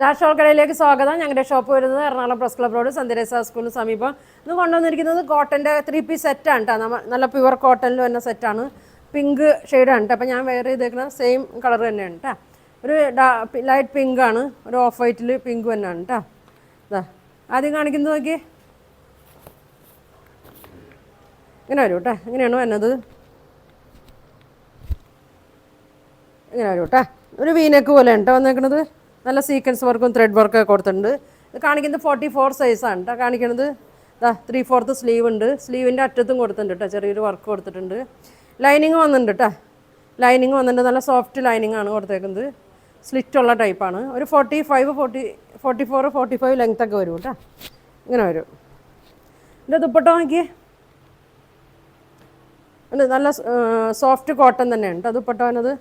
രാഷ്ട്രീയ കടയിലേക്ക് സ്വാഗതം. ഞങ്ങളുടെ ഷോപ്പ് വരുന്നത് എറണാകുളം പ്രസ് ക്ലബ് റോഡ് സന്ധ്യരേസ സ്കൂളിന് സമീപം. ഇന്ന് കൊണ്ടുവന്നിരിക്കുന്നത് കോട്ടൻ്റെ 3 പീസ് സെറ്റാണ് കേട്ടോ. നല്ല പ്യുവർ കോട്ടണിൽ വരുന്ന സെറ്റാണ്. പിങ്ക് ഷെയ്ഡാണ് കേട്ടോ. അപ്പോൾ ഞാൻ വെയർ ചെയ്തേക്കുന്നത് സെയിം കളർ തന്നെയാണ് കേട്ടോ. ഒരു ലൈറ്റ് പിങ്ക് ആണ്, ഒരു ഓഫ് വൈറ്റിൽ പിങ്ക് തന്നെയാണ് കേട്ടോ. ഇതാ ആദ്യം കാണിക്കുന്നത് നോക്കി, ഇങ്ങനെ വരും കേട്ടോ. ഇങ്ങനെയാണ് വരുന്നത്, ഇങ്ങനെ വരും കേട്ടോ. ഒരു വീനെക്ക് പോലെയാണ് കേട്ടോ വന്നേക്കുന്നത്. നല്ല സീക്വൻസ് വർക്കും ത്രെഡ് വർക്കൊക്കെ കൊടുത്തിട്ടുണ്ട്. ഇത് കാണിക്കുന്നത് 44 സൈസാണ് കേട്ടോ കാണിക്കുന്നത്. 3/4 സ്ലീവ് ഉണ്ട്. സ്ലീവിൻ്റെ അറ്റത്തും കൊടുത്തിട്ടുണ്ട് കേട്ടോ, ചെറിയൊരു വർക്ക് കൊടുത്തിട്ടുണ്ട്. ലൈനിങ് വന്നിട്ടുണ്ട് കേട്ടോ, ലൈനിങ് വന്നിട്ടുണ്ട്. നല്ല സോഫ്റ്റ് ലൈനിങ് ആണ് കൊടുത്തേക്കുന്നത്. സ്ലിറ്റുള്ള ടൈപ്പാണ്. ഒരു 44 45 ലെങ്ത്തൊക്കെ വരും കേട്ടോ. ഇങ്ങനെ വരും. ഇതിൻ്റെ ദുപ്പട്ട നോക്കി, നല്ല സോഫ്റ്റ് കോട്ടൺ തന്നെയാണ് കേട്ടോ ദുപ്പട്ട വന്നത്.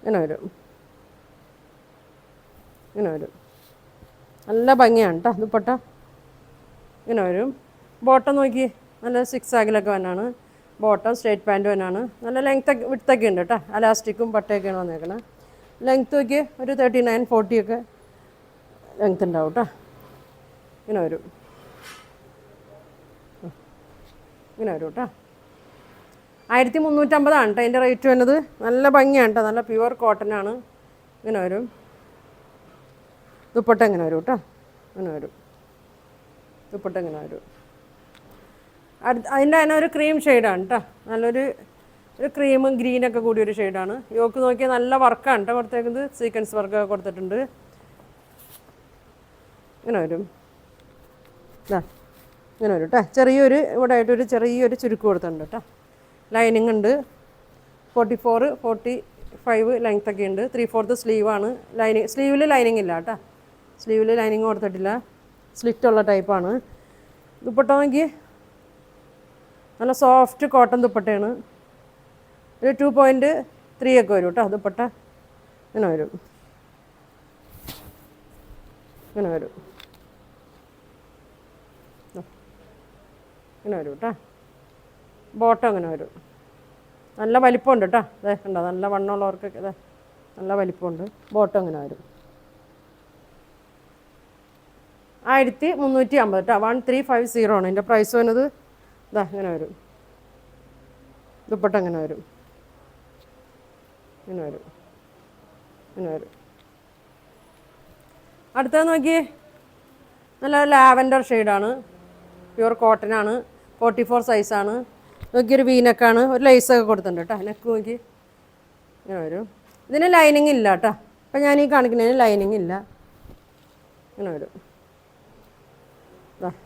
ഇങ്ങനെ വരും, ഇങ്ങനെ വരും. നല്ല ഭംഗിയാണ് കേട്ടോ ദുപ്പട്ട. ഇങ്ങനെ വരും. ബോട്ടം നോക്കി, നല്ല 6 ആഗിലൊക്കെ വന്നാണ് ബോട്ടം. സ്ട്രേറ്റ് പാൻറ്റ് വന്നാണ്. നല്ല ലെങ്ത്തൊക്കെ വിട്ത്തൊക്കെ ഉണ്ട് കേട്ടോ. അലാസ്റ്റിക്കും പട്ടയൊക്കെയാണ് വന്നേക്കണത്. ലെങ്ത്ത് നോക്കി ഒരു 39 40 ഒക്കെ ലെങ്ത്ത് ഉണ്ടാവും കേട്ടോ. ഇങ്ങനെ വരും, ഇങ്ങനെ വരും കേട്ടോ. 1350 കേട്ടോ അതിൻ്റെ റേറ്റ് വരുന്നത്. നല്ല ഭംഗിയാണ് കേട്ടോ, നല്ല പ്യുവർ കോട്ടനാണ്. ഇങ്ങനെ വരും. ദുപ്പട്ട ഇങ്ങനെ വരും കേട്ടോ, ഇങ്ങനെ വരും. ദുപ്പട്ട ഇങ്ങനെ വരും. അതിൻ്റെ തന്നെ ഒരു ക്രീം ഷെയ്ഡാണ് കേട്ടോ. നല്ലൊരു ക്രീമും ഗ്രീനൊക്കെ കൂടി ഒരു ഷെയ്ഡാണ്. യോക്ക് നോക്കിയാൽ നല്ല വർക്കാണ് കേട്ടോ കൊടുത്തേക്കുന്നത്. സീക്വൻസ് വർക്കൊക്കെ കൊടുത്തിട്ടുണ്ട്. ഇങ്ങനെ വരും. ഇങ്ങനെ വരും കേട്ടോ. ചെറിയൊരു ഇവിടെ ആയിട്ടൊരു ചെറിയൊരു ചുരുക്ക് കൊടുത്തിട്ടുണ്ട് കേട്ടോ. ലൈനിങ് ഉണ്ട്. 44 45 ലെങ്ത്തൊക്കെ ഉണ്ട്. 3/4 സ്ലീവാണ്. സ്ലീവിൽ ലൈനിങ് ഇല്ല കേട്ടോ. സ്ലീവിൽ ലൈനിങ് കൊടുത്തിട്ടില്ല. സ്ലിറ്റുള്ള ടൈപ്പാണ്. ദുപ്പട്ട നോക്കി, നല്ല സോഫ്റ്റ് കോട്ടൺ ദുപ്പട്ടയാണ്. ഒരു 2.3 ഒക്കെ വരും കേട്ടോ ദുപ്പട്ട. ഇങ്ങനെ വരും, ഇങ്ങനെ വരും, ഇങ്ങനെ വരും കേട്ടോ. ബോട്ടം ഇങ്ങനെ വരും. നല്ല വലിപ്പമുണ്ട് കേട്ടോ. അതെ കണ്ടോ, നല്ല വണ്ണമുള്ളവർക്കൊക്കെ അതെ നല്ല വലിപ്പമുണ്ട്. ബോട്ടം ഇങ്ങനെ വരും. 1350 കേട്ടോ. 1350 ആണ് ഇതിൻ്റെ പ്രൈസ് വരുന്നത്. ഇതാ ഇങ്ങനെ വരും. ദുപ്പട്ട ഇങ്ങനെ വരും, ഇങ്ങനെ വരും, ഇങ്ങനെ വരും. അടുത്തത് നോക്കിയേ, നല്ല ലാവൻഡർ ഷെയ്ഡാണ്. പ്യുവർ കോട്ടനാണ്. 44 സൈസാണ്. നോക്കിയൊരു വീനക്കാണ്. ഒരു ലേസൊക്കെ കൊടുത്തിട്ടുണ്ട് കേട്ടോ. നെക്ക് നോക്കി ഇങ്ങനെ വരും. ഇതിന് ലൈനിങ് ഇല്ല കേട്ടോ. അപ്പം ഞാൻ ഈ കാണിക്കുന്നതിന് ലൈനിങ് ഇല്ല. ഇങ്ങനെ വരും.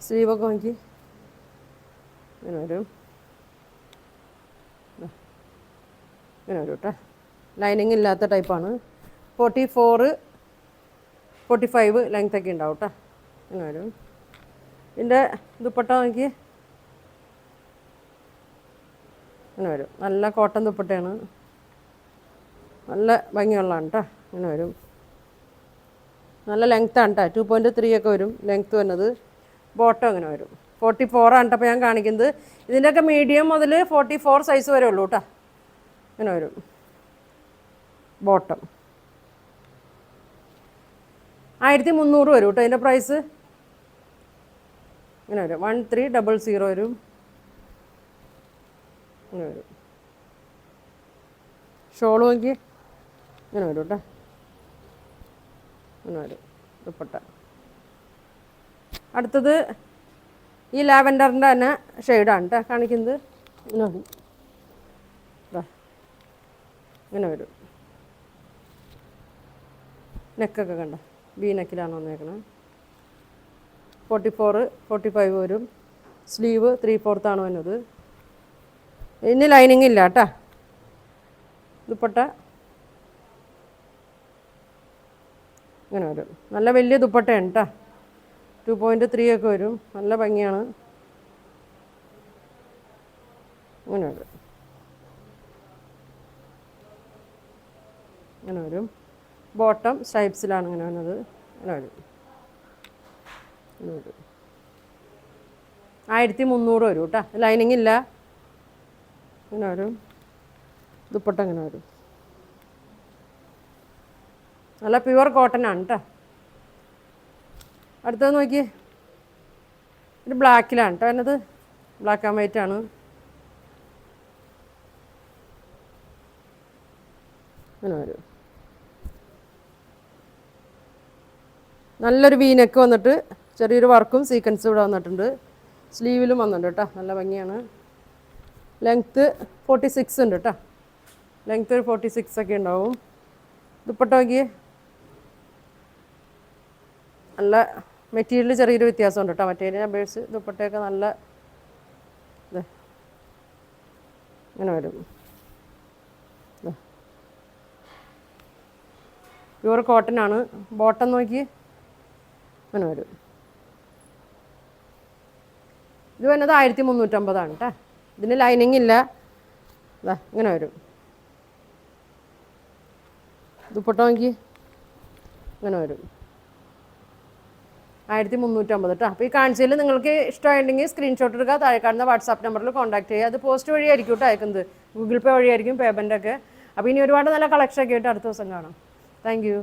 സ്ലീവൊക്കെ നോക്കി ഇങ്ങനെ വരും. ഇങ്ങനെ വരും കേട്ടോ. ലൈനിങ് ഇല്ലാത്ത ടൈപ്പാണ്. 44 45 ലെങ്ത്തൊക്കെ ഉണ്ടാവും കേട്ടോ. ഇങ്ങനെ വരും. ഇതിൻ്റെ ദുപ്പട്ട നോക്കി ഇങ്ങനെ വരും. നല്ല കോട്ടൺ ദുപ്പട്ടയാണ്. നല്ല ഭംഗിയുള്ളതാണ് കേട്ടോ. ഇങ്ങനെ വരും. നല്ല ലെങ്ത്താണ് കേട്ടോ. 2.3 ഒക്കെ വരും ലെങ്ത്ത് വരുന്നത്. ബോട്ടം ഇങ്ങനെ വരും. 44 ആണ് കേട്ടോ അപ്പോൾ ഞാൻ കാണിക്കുന്നത്. ഇതിൻ്റെയൊക്കെ മീഡിയം മുതൽ 44 സൈസ് വരെ ഉള്ളൂ കേട്ടോ. ഇങ്ങനെ വരും. ബോട്ടം 1300 വരും കേട്ടോ അതിൻ്റെ പ്രൈസ്. ഇങ്ങനെ വരും. 1300 വരും. ഇങ്ങനെ വരും. ഷോൾ നോക്കി ഇങ്ങനെ വരും കേട്ടോ. ഇങ്ങനെ വരും ദുപ്പട്ട. അടുത്തത് ഈ ലാവൻഡറിൻ്റെ തന്നെ ഷെയ്ഡാണ് കേട്ടോ കാണിക്കുന്നത്. ഇങ്ങനെ വരും. ഇങ്ങനെ വരും. നെക്കൊക്കെ കണ്ട ബി നെക്കിലാണ് വന്നേക്കണത്. 44 45 വരും. സ്ലീവ് 3/4 ആണ് വരുന്നത്. ഇനി ലൈനിങ് ഇല്ല കേട്ടോ. ദുപ്പട്ട ഇങ്ങനെ വരും. നല്ല വലിയ ദുപ്പട്ടയാണ് കേട്ടോ. 2.3 ഒക്കെ വരും. നല്ല ഭംഗിയാണ്. ഇങ്ങനെ വരും. ഇങ്ങനെ വരും. ബോട്ടം സ്ട്രൈപ്സിലാണ് ഇങ്ങനെ വരുന്നത്. ഇങ്ങനെ വരും. ഇങ്ങനെ വരും. 1300 വരും കേട്ടോ. ലൈനിങ് ഇല്ല. ഇങ്ങനെ വരും. ദുപ്പട്ട ഇങ്ങനെ വരും. നല്ല പ്യുവർ കോട്ടൺ ആണ് കേട്ടോ. അടുത്തത് നോക്കിയേ, ഇത് ബ്ലാക്കിലാണ് കേട്ടോ വരുന്നത്, ബ്ലാക്ക് ആൻഡ് വൈറ്റ് ആണ്. അങ്ങനെ വരും. നല്ലൊരു വീനെക്ക് വന്നിട്ട് ചെറിയൊരു വർക്കും സീക്വൻസും ഇവിടെ വന്നിട്ടുണ്ട്. സ്ലീവിലും വന്നിട്ടുണ്ട് കേട്ടോ, നല്ല ഭംഗിയാണ്. ലെങ്ത്ത് 46 ഉണ്ട് കേട്ടോ, ലെങ്ത്ത് 46 ഒക്കെ ഉണ്ടാവും. ദുപ്പട്ട നോക്കിയേ, നല്ല മെറ്റീരിയൽ ചെറിയൊരു വ്യത്യാസമുണ്ട് കേട്ടോ മറ്റേതിനെ അപേക്ഷിച്ച്. ദുപ്പട്ടയൊക്കെ നല്ല ഇങ്ങനെ വരും. പ്യുവർ കോട്ടൺ ആണ്. ബോട്ടം നോക്കി അങ്ങനെ വരും. ഇത് വരുന്നത് 1350 കേട്ടോ. ഇതിന് ലൈനിങ് ഇല്ല. ഇതാ ഇങ്ങനെ വരും. ദുപ്പട്ട നോക്കി ഇങ്ങനെ വരും. 1350 കേട്ടോ. അപ്പോൾ ഈ കാണിച്ചതിൽ നിങ്ങൾക്ക് ഇഷ്ടമായിട്ടുണ്ടെങ്കിൽ സ്ക്രീൻഷോട്ട് എടുക്കുക, താഴെ കാണുന്ന വാട്സാപ്പ് നമ്പറിൽ കോൺടാക്ട് ചെയ്യുക. അത് പോസ്റ്റ് വഴിയായിരിക്കും കേട്ടോ അയക്കുന്നത്, ഗൂഗിൾ പേ വഴിയായിരിക്കും പേയ്മെൻ്റ് ഒക്കെ. അപ്പോൾ ഇനി ഒരുപാട് നല്ല കളക്ഷൻ ഒക്കെ ആയിട്ട് അടുത്ത ദിവസം കാണാം. Thank you.